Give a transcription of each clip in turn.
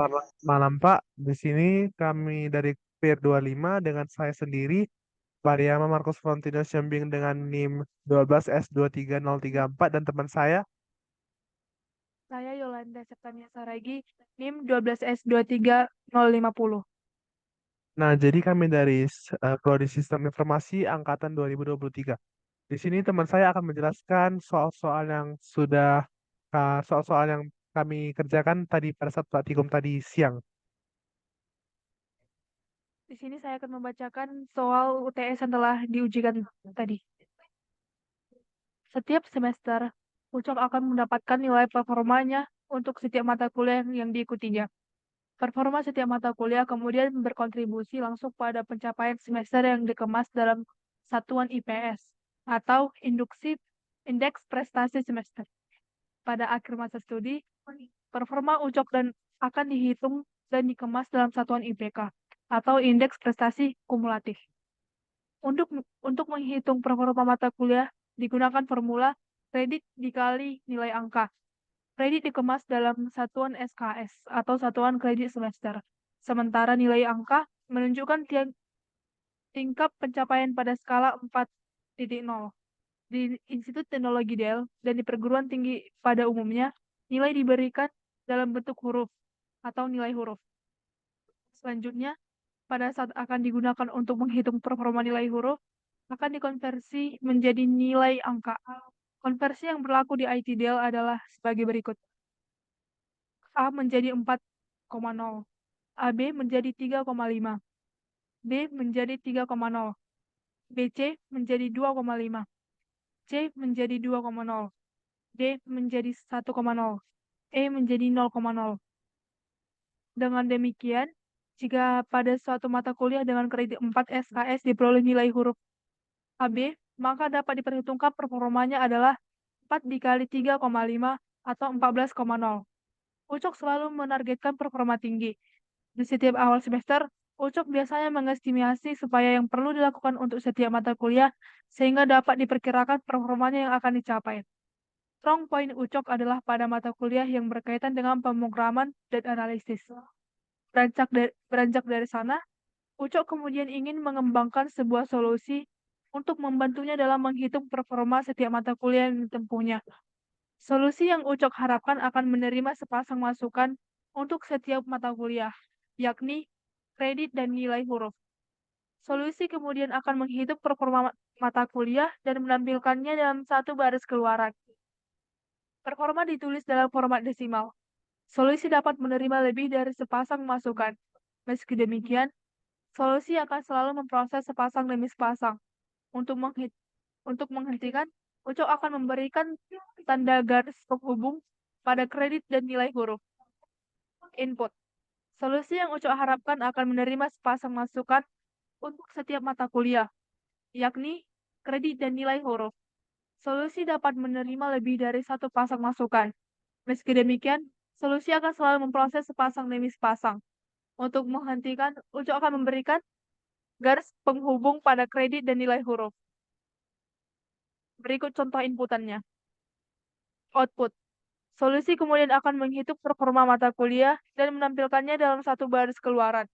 Selamat malam Pak, di sini kami dari PIR 25 dengan saya sendiri, Pariama Marcus Frontino Syambing dengan NIM 12S23034 dan teman saya. Saya Yolanda Septania Saragi, NIM 12S23050. Nah, jadi kami dari Prodi Sistem Informasi Angkatan 2023. Di sini teman saya akan menjelaskan soal-soal yang soal-soal yang kami kerjakan tadi pada saat praktikum tadi siang. Di sini saya akan membacakan soal UTS yang telah diujikan tadi. Setiap semester, Ucok akan mendapatkan nilai performanya untuk setiap mata kuliah yang diikutinya. Performa setiap mata kuliah kemudian berkontribusi langsung pada pencapaian semester yang dikemas dalam satuan IPS atau Indeks Prestasi Semester. Pada akhir masa studi, performa Ucok dan akan dihitung dan dikemas dalam satuan IPK atau Indeks Prestasi Kumulatif. Untuk untuk menghitung performa mata kuliah digunakan formula kredit dikali nilai angka. Kredit dikemas dalam satuan SKS atau satuan kredit semester. Sementara nilai angka menunjukkan tingkat pencapaian pada skala 4.0. Di Institut Teknologi Dell dan di perguruan tinggi pada umumnya, nilai diberikan dalam bentuk huruf atau nilai huruf. Selanjutnya, pada saat akan digunakan untuk menghitung performa nilai huruf, akan dikonversi menjadi nilai angka. Konversi yang berlaku di IT Dell adalah sebagai berikut. A menjadi 4,0, AB menjadi 3,5, B menjadi 3,0, BC menjadi 2,5, C menjadi 2,0, D menjadi 1,0, E menjadi 0,0. Dengan demikian, jika pada suatu mata kuliah dengan kredit 4 SKS diperoleh nilai huruf AB, maka dapat diperhitungkan performanya adalah 4 dikali 3,5 atau 14,0. Ucok selalu menargetkan performa tinggi. Di setiap awal semester, Ucok biasanya mengestimasi supaya yang perlu dilakukan untuk setiap mata kuliah sehingga dapat diperkirakan performanya yang akan dicapai. Strong point Ucok adalah pada mata kuliah yang berkaitan dengan pemrograman dan analisis. Beranjak dari sana, Ucok kemudian ingin mengembangkan sebuah solusi untuk membantunya dalam menghitung performa setiap mata kuliah yang ditempuhnya. Solusi yang Ucok harapkan akan menerima sepasang masukan untuk setiap mata kuliah, yakni kredit dan nilai huruf. Solusi kemudian akan menghitung performa mata kuliah dan menampilkannya dalam satu baris keluaran. Performa ditulis dalam format desimal. Solusi dapat menerima lebih dari sepasang masukan. Meski demikian, solusi akan selalu memproses sepasang demi sepasang. Untuk menghentikan, Ucok akan memberikan tanda garis penghubung pada kredit dan nilai huruf. Input. Solusi yang Ucok harapkan akan menerima sepasang masukan untuk setiap mata kuliah, yakni kredit dan nilai huruf. Solusi dapat menerima lebih dari satu pasang masukan. Meski demikian, solusi akan selalu memproses sepasang demi sepasang. Untuk menghentikan, Ucok akan memberikan garis penghubung pada kredit dan nilai huruf. Berikut contoh inputannya. Output. Solusi kemudian akan menghitung performa mata kuliah dan menampilkannya dalam satu baris keluaran.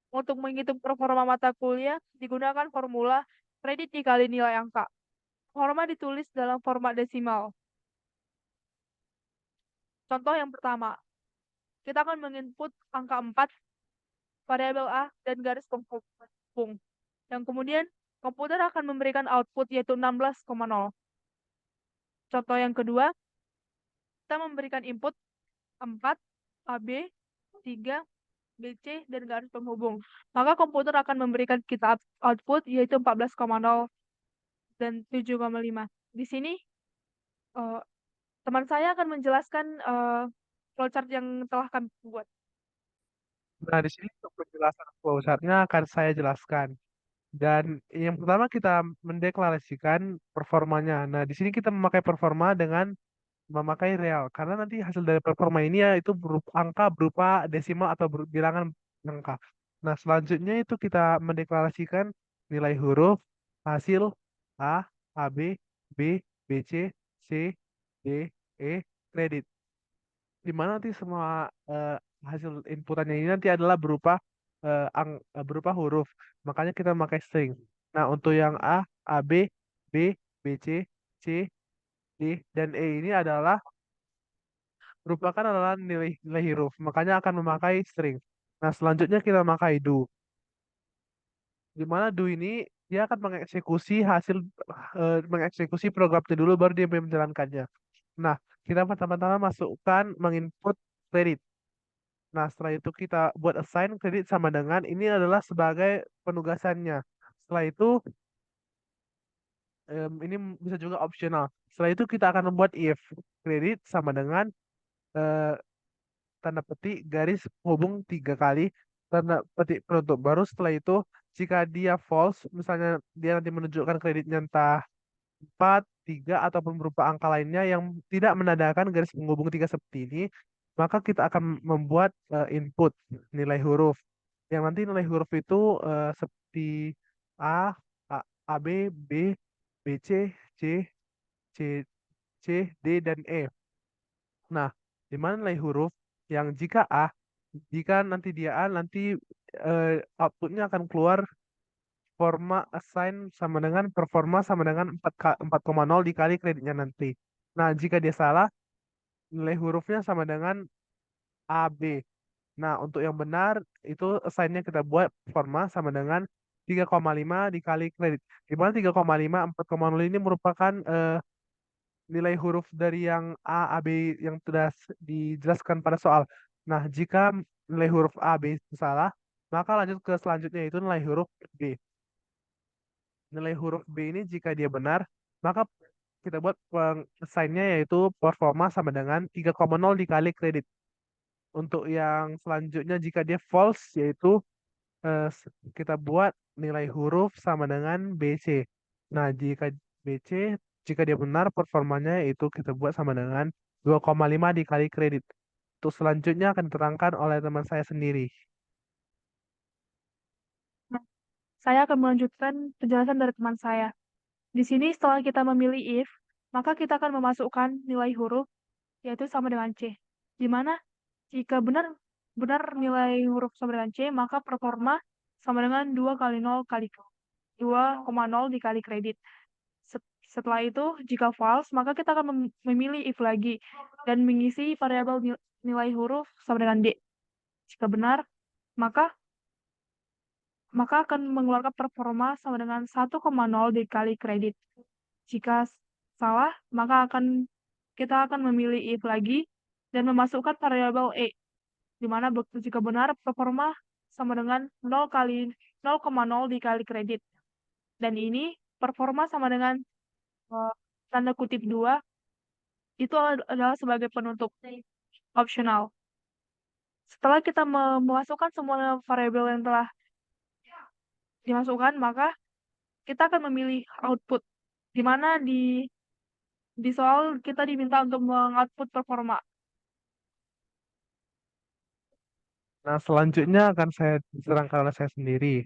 Untuk menghitung performa mata kuliah, digunakan formula kredit dikali nilai angka. Forma ditulis dalam format desimal. Contoh yang pertama, kita akan menginput angka 4, variabel A, dan garis penghubung. Yang kemudian, komputer akan memberikan output yaitu 16,0. Contoh yang kedua, kita memberikan input 4, AB, 3, BC, dan garis penghubung. Maka komputer akan memberikan kita output yaitu 14,0 dan 7,5. Di sini eh, teman saya akan menjelaskan flowchart yang telah kami buat. Nah, di sini untuk penjelasan flowchartnya akan saya jelaskan. Dan yang pertama kita mendeklarasikan performanya. Nah, di sini kita memakai performa dengan memakai real. Karena nanti hasil dari performa ini ya itu berupa angka berupa desimal atau bilangan angka. Nah, selanjutnya itu kita mendeklarasikan nilai huruf, hasil A, AB, B, BC, C, D, E, kredit. Di mana nanti semua hasil inputannya ini nanti adalah berupa huruf. Makanya kita memakai string. Nah, untuk yang B, B, C, D, dan E ini adalah nilai huruf. Makanya akan memakai string. Nah, selanjutnya kita memakai do. Di mana do ini dia akan mengeksekusi programnya dulu baru dia menjalankannya. Nah, kita pertama-tama masukkan menginput kredit. Nah, setelah itu kita buat assign kredit sama dengan ini adalah sebagai penugasannya. Setelah itu ini bisa juga optional. Setelah itu kita akan membuat if kredit sama dengan eh, tanda petik garis hubung 3 kali tanda petik penutup. Baru setelah itu jika dia false, misalnya dia nanti menunjukkan kreditnya entah 4, 3, ataupun berupa angka lainnya yang tidak menandakan garis penghubung 3 seperti ini, maka kita akan membuat input nilai huruf. Yang nanti nilai huruf itu seperti A, A, AB, B, BC, C, C, C, D, dan E. Nah, di mana nilai huruf yang jika nanti dia A, nanti outputnya akan keluar forma assign sama dengan performa sama dengan 4,0 dikali kreditnya nanti. Nah, jika dia salah, nilai hurufnya sama dengan AB. Nah, untuk yang benar, itu assign-nya kita buat forma sama dengan 3,5 dikali kredit. Di mana 3,5, 4,0 ini merupakan nilai huruf dari yang A, B yang sudah dijelaskan pada soal. Nah, jika nilai huruf A, B itu salah, maka lanjut ke selanjutnya itu nilai huruf B. Nilai huruf B ini jika dia benar, maka kita buat sign-nya yaitu performa sama dengan 3,0 dikali kredit. Untuk yang selanjutnya jika dia false yaitu kita buat nilai huruf sama dengan BC. Nah, jika BC, jika dia benar performanya itu kita buat sama dengan 2,5 dikali kredit. Untuk selanjutnya akan diterangkan oleh teman saya sendiri. Nah, saya akan melanjutkan penjelasan dari teman saya. Di sini setelah kita memilih if, maka kita akan memasukkan nilai huruf yaitu sama dengan C. Di mana jika benar benar nilai huruf sama dengan C, maka performa sama dengan 2 kali 0 kali 2,0 dikali kredit. Setelah itu, jika false, maka kita akan memilih if lagi dan mengisi variabel nilai huruf sama dengan D. Jika benar, maka maka akan mengeluarkan performa sama dengan 1,0 dikali kredit. Jika salah, maka kita akan memilih if lagi dan memasukkan variabel E, di mana jika benar performa sama dengan 0,0 dikali kredit. Dan ini performa sama dengan eh, tanda kutip 2 itu adalah sebagai penutup optional. Setelah kita memasukkan semua variabel yang telah dimasukkan, maka kita akan memilih output, di mana di soal kita diminta untuk mengoutput performa. Nah, selanjutnya akan saya terangkan oleh saya sendiri.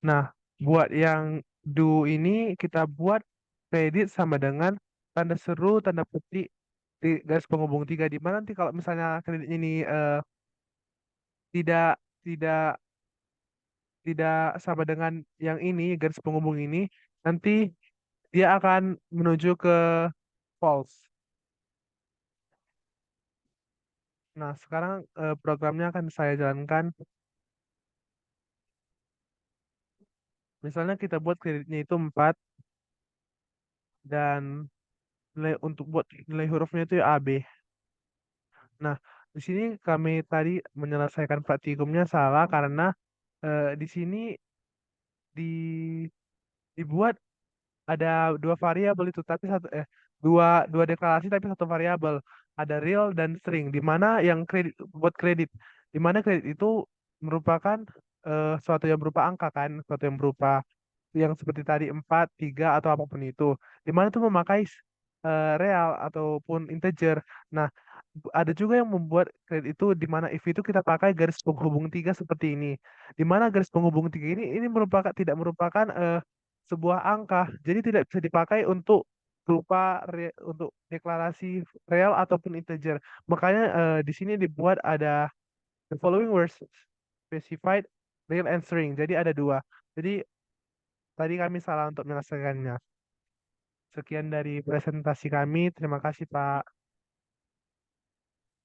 Nah, buat yang do ini kita buat kredit sama dengan tanda seru, tanda petik, garis penghubung 3 di mana nanti kalau misalnya kredit ini tidak tidak tidak sama dengan yang ini garis penghubung ini nanti dia akan menuju ke false. Nah, sekarang programnya akan saya jalankan. Misalnya kita buat kreditnya itu 4 dan untuk buat nilai hurufnya itu A, B. Nah, di sini kami tadi menyelesaikan praktikumnya salah karena di sini di dibuat ada dua variabel itu tapi dua dua deklarasi tapi satu variabel, ada real dan string, di mana yang kredit di mana kredit itu merupakan suatu yang berupa angka kan, suatu yang berupa yang seperti tadi 4, 3 atau apapun itu, di mana itu memakai real ataupun integer. Nah, ada juga yang membuat kredit itu di mana if itu kita pakai garis penghubung 3 seperti ini. Di mana garis penghubung 3 ini tidak merupakan sebuah angka. Jadi tidak bisa dipakai untuk deklarasi real ataupun integer. Makanya di sini dibuat ada The following were specified real answering. Jadi ada dua. Jadi tadi kami salah untuk menyelesaikannya. Sekian dari presentasi kami. Terima kasih, Pak.